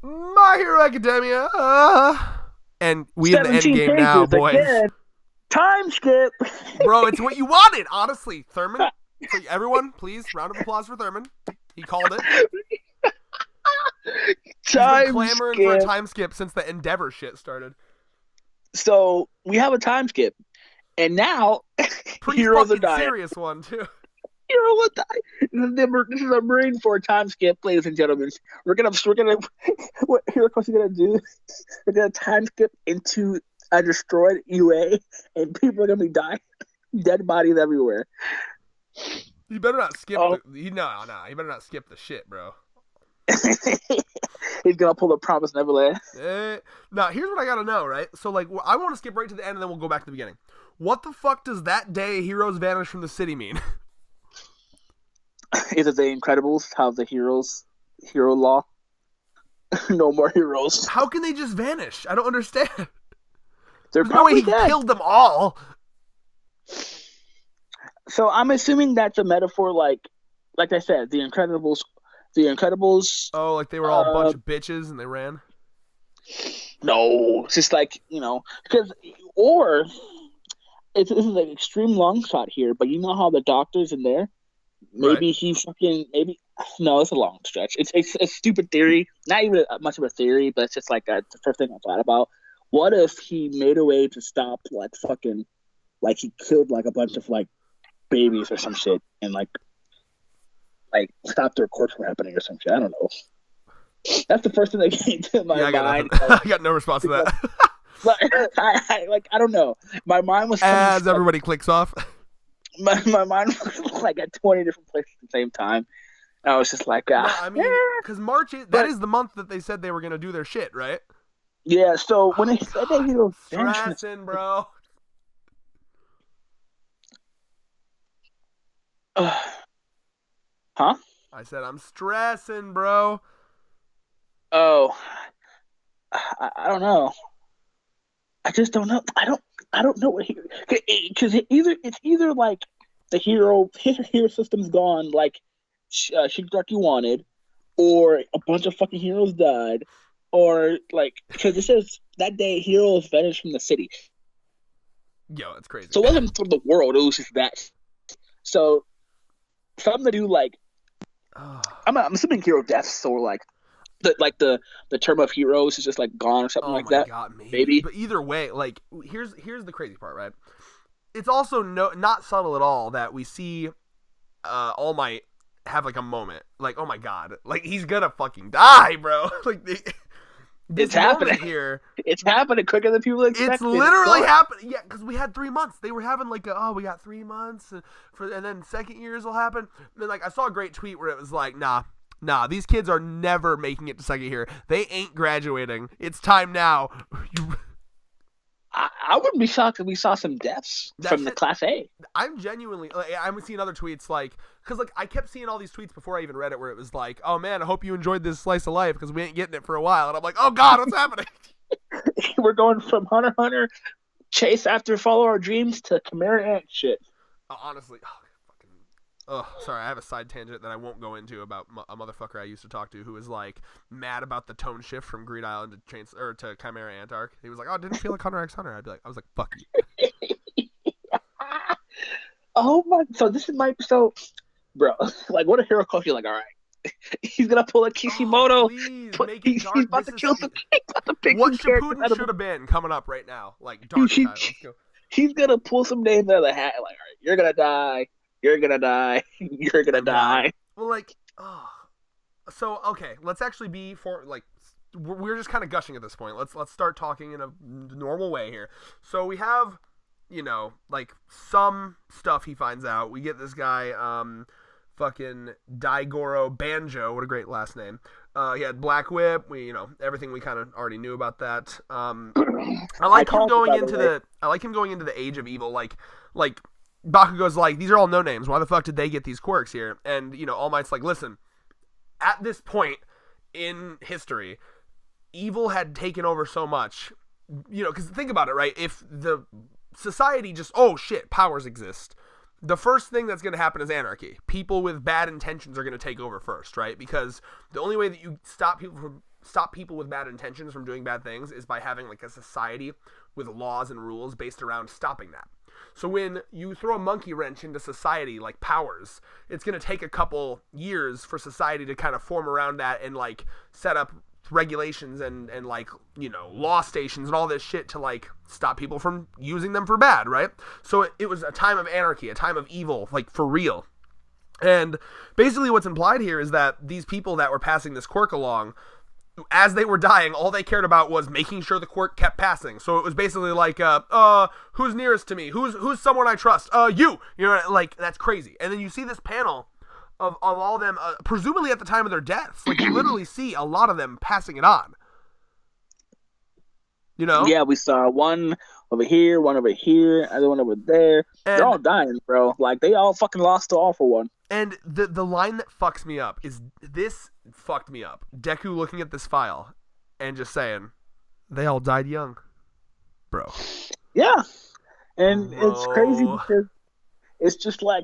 My Hero Academia. And we in the end 17 game now, pages boys. again. Time skip. Bro, it's what you wanted, honestly. Thurman, everyone, please, round of applause for Thurman. He called it. He's been Time clamoring for a skip. time skip since the Endeavor shit started. So we have a time skip, and now Pretty heroes are fucking dying. serious one, too. Hero will die. This is a Marine Corps time skip, ladies and gentlemen. What Hero Quest is gonna do? We're gonna time skip into a destroyed UA, and people are gonna be dying, dead bodies everywhere. You better not skip Oh, you better not skip the shit, bro. he's gonna pull the Promise Neverland. Now, here's what I gotta know, right? So, like, I want to skip right to the end, and then we'll go back to the beginning. What the fuck does that day heroes vanish from the city mean? Is it the Incredibles? How the hero law? No more heroes. How can they just vanish? I don't understand. They're There's no way probably he dead. killed them all. So I'm assuming that's a metaphor, like I said, the Incredibles. Oh, like they were all a bunch of bitches and they ran? No, it's just like because or this is like extreme long shot here, but you know how the doctor's in there. Right. Maybe no, it's a long stretch. It's a stupid theory, not even much of a theory, but it's just like the first thing I thought about. What if he made a way to stop like he killed like a bunch of like babies or some shit and like stop their corpse from happening or some shit. I don't know. That's the first thing that came to my mind. I got no response to that. I don't know. My mind was As everybody clicks off. my mind was like at 20 different places at the same time. And I was just like, No, I mean, because March that is the month that they said they were gonna do their shit, right? Yeah. So when they said that he was stressing, bro. Huh? I said I'm stressing, bro. Oh, I don't know. I just don't know. I don't know what because it's either like the hero system's gone, like Shigaraki wanted, or a bunch of fucking heroes died, or like because it says that day heroes vanished from the city. Yo, it's crazy. So it wasn't from the world; it was just that. So something to do like I'm assuming hero deaths or like the term of heroes is just like gone or something like that. God, maybe. But either way, like here's the crazy part, right? It's also not subtle at all that we see All Might have like a moment, like oh my god, like he's gonna fucking die, bro. Like it's happening here. It's happening quicker than people expect. It's literally happening. Yeah, because we had 3 months. They were having like we got 3 months and then second years will happen. And then like I saw a great tweet where it was like, nah, these kids are never making it to second year. They ain't graduating. It's time now. I wouldn't be shocked if we saw some deaths from the Class A. I'm genuinely, I'm seeing other tweets like, because like I kept seeing all these tweets before I even read it where it was like, oh man, I hope you enjoyed this slice of life because we ain't getting it for a while. And I'm like, oh god, what's happening? We're going from Hunter x Hunter, chase after follow our dreams to Chimera Ant shit. Honestly, sorry, I have a side tangent that I won't go into about a motherfucker I used to talk to who was like mad about the tone shift from Greed Island to Chimera Ant arc. He was like, "Oh, it didn't feel like Hunter x Hunter." I was like, "Fuck you." Oh my! So this is bro. Like, what a hero coach! You're like, all right, he's gonna pull a Kishimoto. He's about to kill some. What Shippuden should have been coming up right now, like dark. Let's go. He's gonna pull some names out of the hat. Like, all right, you're gonna die. You're gonna die. You're gonna die. Well, like, so okay, let's actually be we're just kind of gushing at this point. Let's start talking in a normal way here. So we have, like some stuff he finds out. We get this guy, fucking Daigoro Banjo. What a great last name. He had Black Whip. We, everything we kind of already knew about that. I like him going into the Age of Evil, like. Bakugo's like, these are all no names. Why the fuck did they get these quirks here? And, All Might's like, listen, at this point in history, evil had taken over so much, because think about it, right? If the society just, oh shit, powers exist, the first thing that's going to happen is anarchy. People with bad intentions are going to take over first, right? Because the only way that you stop people from stop people with bad intentions from doing bad things is by having like a society with laws and rules based around stopping that. So when you throw a monkey wrench into society like powers, it's going to take a couple years for society to kind of form around that and like set up regulations and like, you know, law stations and all this shit to like stop people from using them for bad, right? So it was a time of anarchy, a time of evil, like for real. And basically what's implied here is that these people that were passing this quirk along, as they were dying, all they cared about was making sure the quirk kept passing. So it was basically like, who's nearest to me? Who's someone I trust? You know, like, that's crazy. And then you see this panel of all of them, presumably at the time of their deaths. Like, you literally see a lot of them passing it on. You know? Yeah, we saw one over here, other one over there. And they're all dying, bro. Like, they all fucking lost to all for one. And the line that fucks me up is this fucked me up. Deku looking at this file and just saying, they all died young. Bro. Yeah. And it's crazy because it's just like,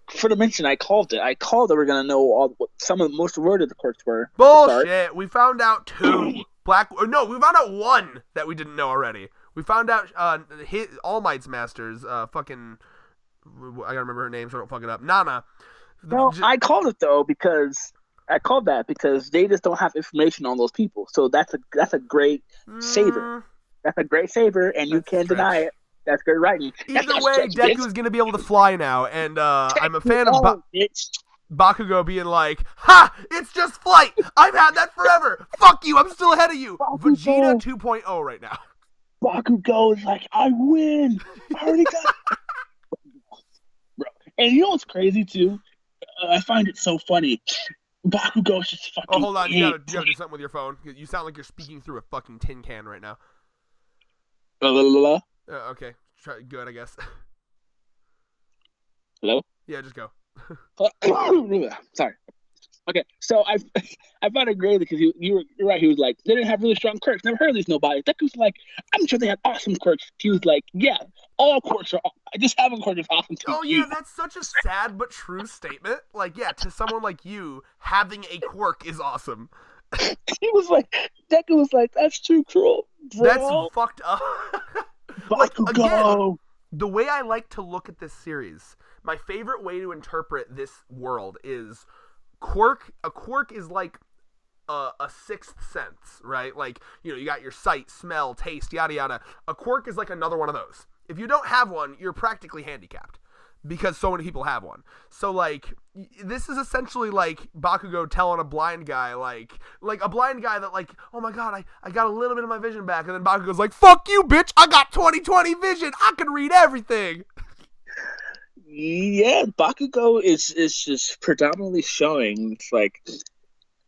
for the mention, I called it. I called that we're going to know what some of the most rewarded the quirks were. Bullshit. We found out 2. We found out 1 that we didn't know already. We found out All Might's masters, fucking, I gotta remember her name so I don't fuck it up. Nana. No, I called it though because they just don't have information on those people. So that's a great saver. That's a great saver, and you can't deny it. That's great writing. Either way, Deku's gonna be able to fly now, and I'm a fan of Bakugo being like, "Ha! It's just flight. I've had that forever. Fuck you. I'm still ahead of you." Vegeta 2.0 right now. Bakugo is like, "I win. I already got." Bro, and you know what's crazy too? I find it so funny. Bakugo's just fucking. Oh, hold on. You gotta do something with your phone. You sound like you're speaking through a fucking tin can right now. Okay. Good, I guess. Hello? Yeah, just go. Sorry. Okay, so I found it great because you're right. He was like, they didn't have really strong quirks. Never heard of these nobody. Deku's like, I'm sure they had awesome quirks. He was like, yeah, all quirks are. Just having quirks is awesome too. Oh yeah, that's such a sad but true statement. Like, yeah, to someone like you, having a quirk is awesome. He was like, Deku was like, that's too cruel, bro. That's fucked up. Like, again, the way I like to look at this series, my favorite way to interpret this world is quirk. A quirk is like a sixth sense, right? Like, you know, you got your sight, smell, taste, yada yada. A quirk is like another one of those. If you don't have one, you're practically handicapped because so many people have one. So like, this is essentially like Bakugo telling a blind guy, like a blind guy that like, oh my god, I got a little bit of my vision back, and then Bakugo's like, fuck you, bitch, I got 20/20 vision, I can read everything. Yeah, Bakugo is just predominantly showing. It's like,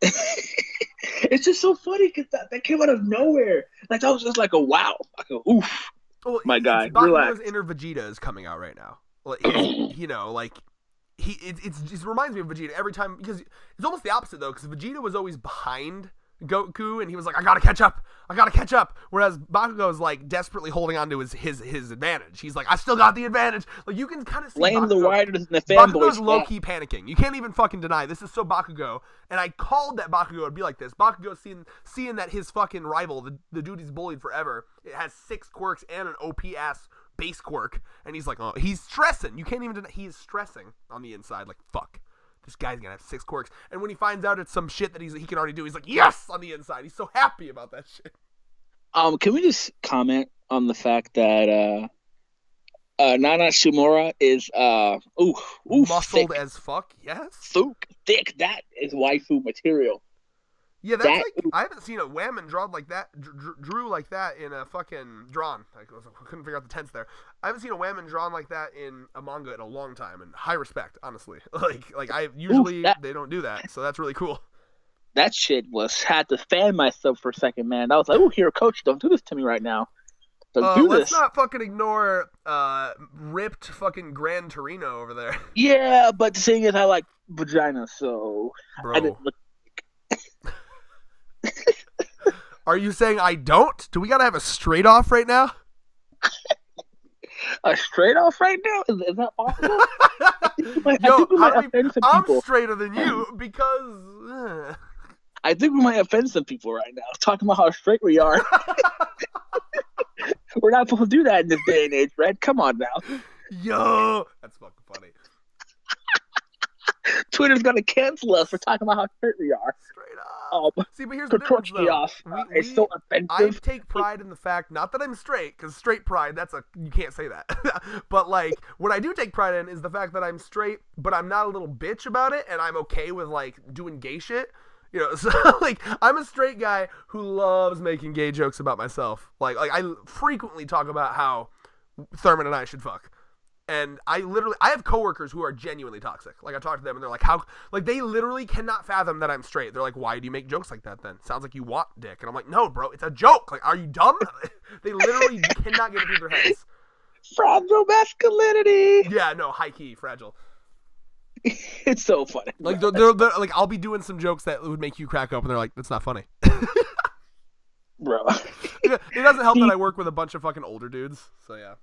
it's just so funny because that came out of nowhere. Like, that was just like a wow. Like a, oof. Well, my guy, Bakugo's relax. inner Vegeta is coming out right now. Like, you know, like it just reminds me of Vegeta every time, because it's almost the opposite though, because Vegeta was always behind Goku and he was like, I gotta catch up, whereas Bakugo is like desperately holding on to his advantage. He's like, I still got the advantage. Like, you can kind of see blame the writers and the Bakugo's fanboys. low-key panicking. You can't even fucking deny this is so Bakugo, and I called that Bakugo would be like this. Bakugo seeing that his fucking rival, the dude he's bullied forever, it has 6 quirks and an OP ass base quirk, and he's like, oh, he's stressing. You can't even deny, he's stressing on the inside, like, fuck, this guy's gonna have 6 quirks. And when he finds out it's some shit that he can already do, he's like, yes, on the inside. He's so happy about that shit. Can we just comment on the fact that Nana Shimura is muscled thick. as fuck? Yes, thick. That is waifu material. Yeah, that's like, I haven't seen a Whammon drawn like that, drew like that in a fucking drawn. I couldn't figure out the tense there. I haven't seen a Whammon drawn like that in a manga in a long time, and high respect, honestly. Like I usually they don't do that, so that's really cool. That shit had to fan myself for a second, man. I was like, oh, here, coach, don't do this to me right now. Don't do let's this. not fucking ignore ripped fucking Gran Torino over there. Yeah, but the thing is, I like vagina, so bro. I didn't look. Are you saying I don't? Do we gotta have a straight off right now? A straight off right now? Is that possible? Yo, I'm straighter than you because I think we might offend some people right now, talking about how straight we are. We're not supposed to do that in this day and age, Red. Come on now. Yo, that's fucking funny. Twitter's gonna cancel us for talking about how straight we are. Straight up. See, but here's the difference, though. It's so offensive. I take pride in the fact, not that I'm straight, because straight pride, you can't say that. But, like, what I do take pride in is the fact that I'm straight, but I'm not a little bitch about it, and I'm okay with, like, doing gay shit. You know, so, like, I'm a straight guy who loves making gay jokes about myself. Like I frequently talk about how Thurman and I should fuck. And I have coworkers who are genuinely toxic. Like, I talk to them and they're like, they literally cannot fathom that I'm straight. They're like, why do you make jokes like that then? Sounds like you want dick. And I'm like, no, bro, it's a joke. Like, are you dumb? They literally cannot get it through their heads. Fragile masculinity. Yeah, no, high key, fragile. It's so funny. Like, they're like, I'll be doing some jokes that would make you crack up and they're like, that's not funny. Bro. It doesn't help that I work with a bunch of fucking older dudes. So, yeah.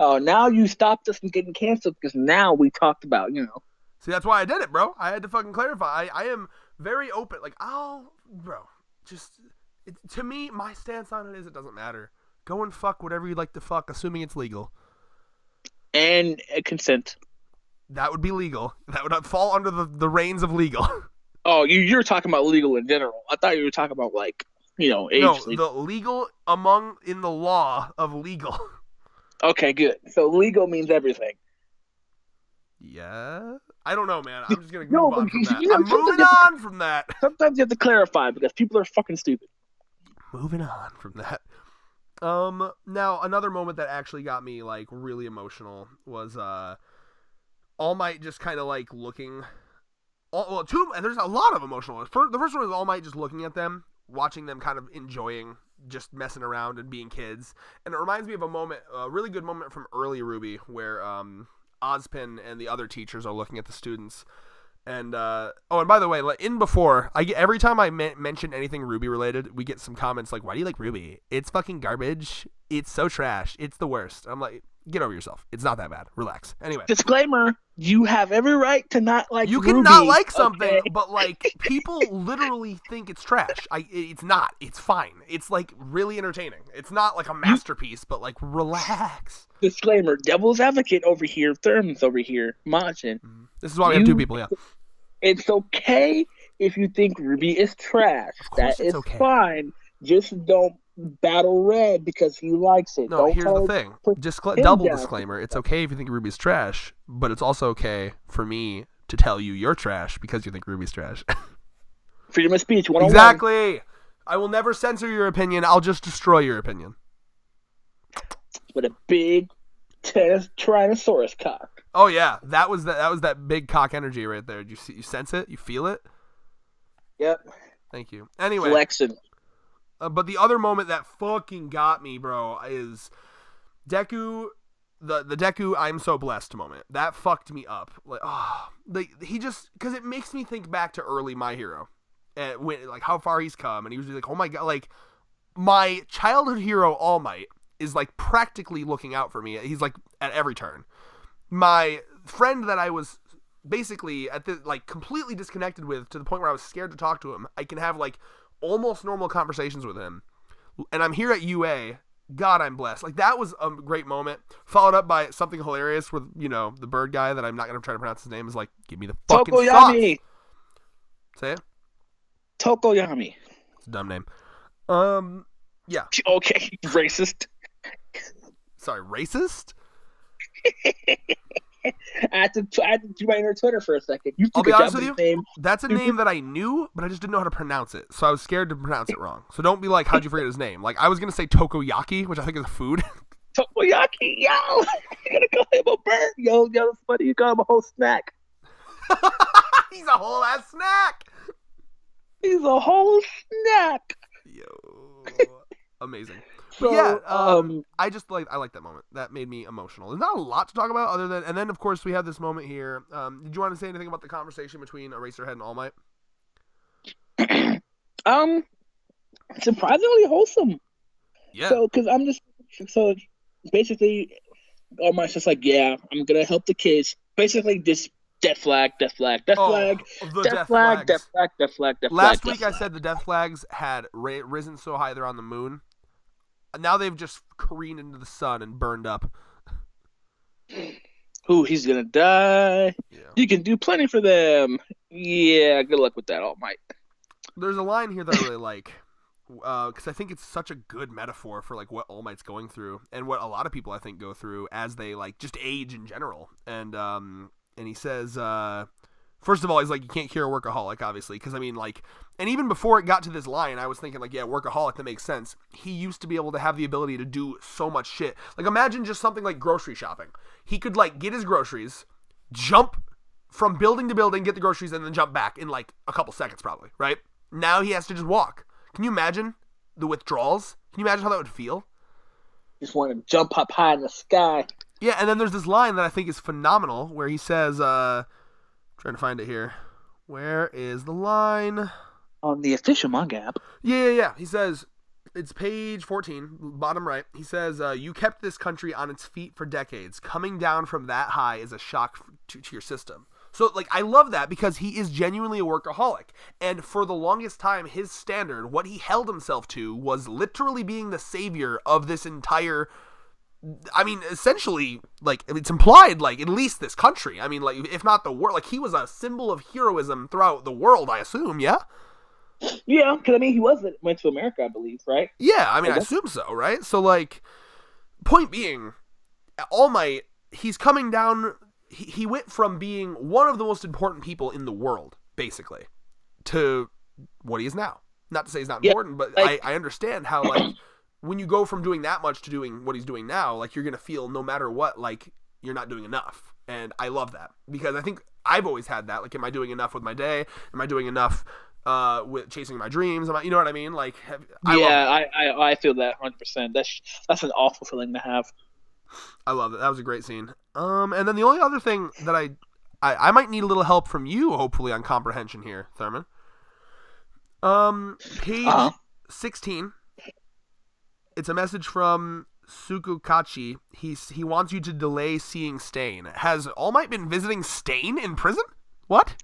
Oh, now you stopped us from getting canceled because now we talked about, See, that's why I did it, bro. I had to fucking clarify. I am very open. Like, to me, my stance on it is it doesn't matter. Go and fuck whatever you'd like to fuck, assuming it's legal. And consent. That would be legal. That would fall under the reins of legal. Oh, you're talking about legal in general. I thought you were talking about, like, age. No, the legal in the law of legal. Okay, good. So legal means everything. Yeah? I don't know, man. I'm just going to move on from that. I'm moving on from that. Sometimes you have to clarify because people are fucking stupid. Moving on from that. Now, another moment that actually got me, like, really emotional was, All Might just kind of, like, looking... there's a lot of emotional ones. The first one was All Might just looking at them, watching them kind of enjoying just messing around and being kids. And it reminds me of a really good moment from early Ruby where Ozpin and the other teachers are looking at the students. And and by the way, every time I mention anything Ruby related, we get some comments like, why do you like Ruby? It's fucking garbage. It's so trash. It's the worst. I'm like, get over yourself. It's not that bad. Relax. Anyway. Disclaimer, you have every right to not like You Ruby, can not like something, okay? but, like, people literally think it's trash. It's not. It's fine. It's, like, really entertaining. It's not, like, a masterpiece, but, like, relax. Disclaimer, devil's advocate over here, Thermos over here, Machin. This is why we have two people, yeah. It's okay if you think Ruby is trash. That is okay. Fine. Just don't battle Red because he likes it. No, don't here's the thing. Double disclaimer. It's okay if you think Ruby's trash, but it's also okay for me to tell you you're trash because you think Ruby's trash. Freedom of speech, 101. Exactly. I will never censor your opinion. I'll just destroy your opinion. With a big Tyrannosaurus cock. Oh yeah, that was that big cock energy right there. Did you sense it? You feel it? Yep. Thank you. Anyway. Flexing. But the other moment that fucking got me, bro, is Deku, the Deku I'm so blessed moment. That fucked me up. Because it makes me think back to early My Hero. And like how far he's come, and he was like, oh my god, like my childhood hero All Might is like practically looking out for me. He's like at every turn. My friend that I was basically completely disconnected with to the point where I was scared to talk to him. I can have like almost normal conversations with him, and I'm here at UA. God, I'm blessed. Like, that was a great moment, followed up by something hilarious with, the bird guy that I'm not going to try to pronounce his name is like, give me the fucking Tokoyami. Sauce. Say it? Tokoyami. It's a dumb name. Yeah. Okay, racist. Sorry, racist? I had to do my inner Twitter for a second. I'll be honest with you, that's a name that I knew, but I just didn't know how to pronounce it, so I was scared to pronounce it wrong. So don't be like, how'd you forget his name? Like, I was going to say Tokoyaki, which I think is a food. Tokoyaki, yo! You're going to call him a bird? Yo, that's funny. You call him a whole snack. He's a whole ass snack! He's a whole snack! Yo. Amazing. So, yeah, I like that moment. That made me emotional. There's not a lot to talk about other than, and then of course we have this moment here. Did you want to say anything about the conversation between Eraserhead and All Might? Surprisingly wholesome. Yeah. So basically, All Might's just like, yeah, I'm gonna help the kids. Basically, just Death flag, death flag, death Oh, flag, the death death flag, death flags. flag, death flag, death flag. Last week I said the death flags had risen so high they're on the moon. Now they've just careened into the sun and burned up. Ooh, he's gonna die. Yeah. You can do plenty for them. Yeah, good luck with that, All Might. There's a line here that I really like, because I think it's such a good metaphor for like what All Might's going through and what a lot of people I think go through as they like just age in general. And he says, first of all, he's like, you can't cure a workaholic, obviously, because I mean, like, and even before it got to this line, I was thinking like, yeah, workaholic, that makes sense. He used to be able to have the ability to do so much shit. Like, imagine just something like grocery shopping. He could like get his groceries, jump from building to building, get the groceries, and then jump back in like a couple seconds, probably, right? Now he has to just walk. Can you imagine the withdrawals? Can you imagine how that would feel? Just want to jump up high in the sky. Yeah, and then there's this line that I think is phenomenal where he says, trying to find it here. Where is the line? On the official manga app. Yeah. He says, it's page 14, bottom right. He says, you kept this country on its feet for decades. Coming down from that high is a shock to your system. So, like, I love that because he is genuinely a workaholic. And for the longest time, his standard, what he held himself to, was literally being the savior of this entire, I mean, essentially, like, it's implied, like, at least this country. I mean, like, if not the world. Like, he was a symbol of heroism throughout the world, I assume, yeah? Yeah, because, I mean, he went to America, I believe, right? Yeah, I mean, I assume so, right? So, like, point being, All Might, he's coming down. He went from being one of the most important people in the world, basically, to what he is now. Not to say he's not important, but like, I understand how, like, when you go from doing that much to doing what he's doing now, like, you're going to feel no matter what, like, you're not doing enough. And I love that because I think I've always had that. Like, am I doing enough with my day? Am I doing enough with chasing my dreams? You know what I mean? Like, I feel that 100%. That's an awful feeling to have. I love it. That was a great scene. And then the only other thing that I might need a little help from you, hopefully, on comprehension here, Thurman. Page 16. It's a message from Sukukachi. He wants you to delay seeing Stain. Has All Might been visiting Stain in prison? What?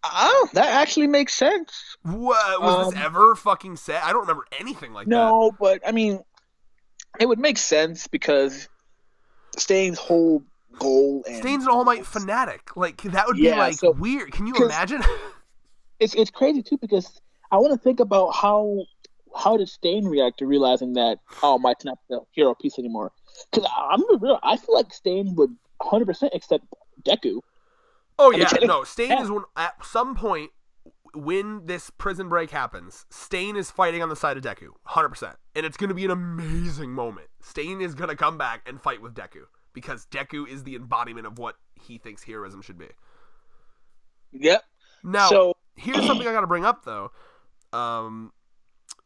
Oh, that actually makes sense. What was this ever fucking said? I don't remember anything like that. No, but I mean, it would make sense because Stain's whole goal and Stain's an All Might fanatic. Like, that would be like weird. Can you imagine? It's crazy too because I want to think about how did Stain react to realizing that All Might's not the hero piece anymore. Because I'm gonna be real, I feel like Stain would 100% accept Deku. Oh yeah, no. Stain is at some point when this prison break happens, Stain is fighting on the side of Deku, 100%, and it's gonna be an amazing moment. Stain is gonna come back and fight with Deku because Deku is the embodiment of what he thinks heroism should be. Yep. Now, here's something I gotta bring up though.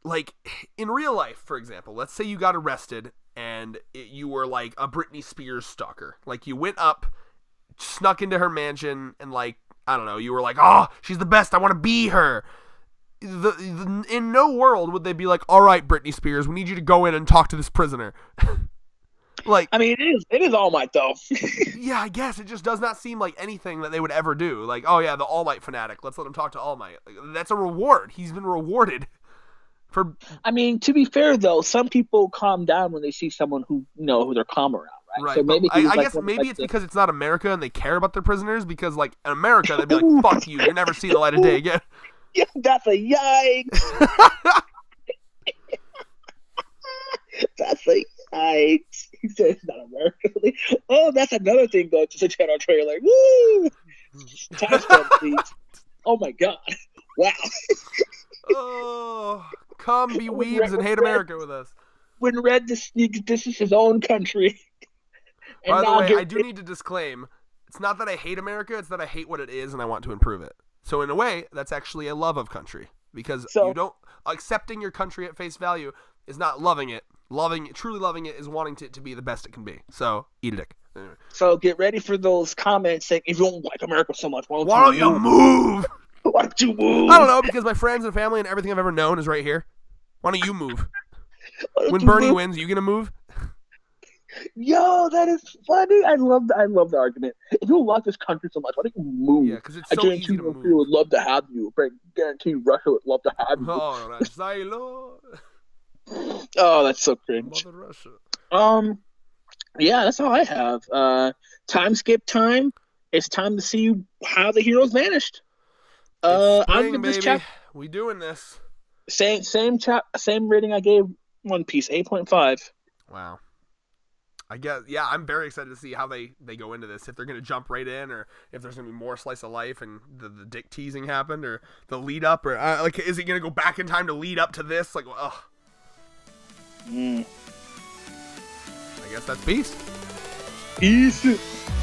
Like in real life, for example, let's say you got arrested and you were like a Britney Spears stalker. Like you went up, snuck into her mansion, and like, I don't know, you were like, oh, she's the best, I want to be her. In no world would they be like, all right, Britney Spears, we need you to go in and talk to this prisoner. Like, I mean, it is All Might though. Yeah, I guess it just does not seem like anything that they would ever do. Like, oh yeah, the All Might fanatic, let's let him talk to All Might. Like, that's a reward. He's been rewarded for. I mean, to be fair though, some people calm down when they see someone who they're calm around. Right. So maybe I guess maybe it's because it's not America and they care about their prisoners. Because like in America, they'd be like, "Fuck you! You're never seeing the light of day again." Yeah, that's a yikes. That's a yikes. He said it's not America. Oh, that's another thing though. Just a channel trailer. Woo! Timestamp, please. Oh my god! Wow. Oh, come be weebs and hate America with us. When Red this is his own country. By the way, I do need to disclaim, it's not that I hate America, it's that I hate what it is and I want to improve it. So in a way, that's actually a love of country. Because accepting your country at face value is not loving it. Truly loving it is wanting it to be the best it can be. So, eat a dick. Anyway. So get ready for those comments saying, if you don't like America so much, why don't you move? Why don't you move? I don't know, because my friends and family and everything I've ever known is right here. Why don't you move? When Bernie wins, you gonna move? Yo, that is funny. I love the argument. If you love this country so much, why don't you Yeah, move? because it's I so guarantee easy to North Korea move. would love to have you. I guarantee Russia would love to have you. Oh, Silo, Oh, that's so cringe. Mother Russia. Um, yeah, that's all I have. Time skip time. It's time to see how the heroes vanished. It's I'll spring, give this baby. chapter We doing this. same rating I gave One Piece, 8.5. Wow. I guess, yeah, I'm very excited to see how they go into this. If they're going to jump right in, or if there's going to be more slice of life and the dick teasing happened, or the lead up, or like, is he going to go back in time to lead up to this? Like, ugh. Mm. I guess that's peace. Peace.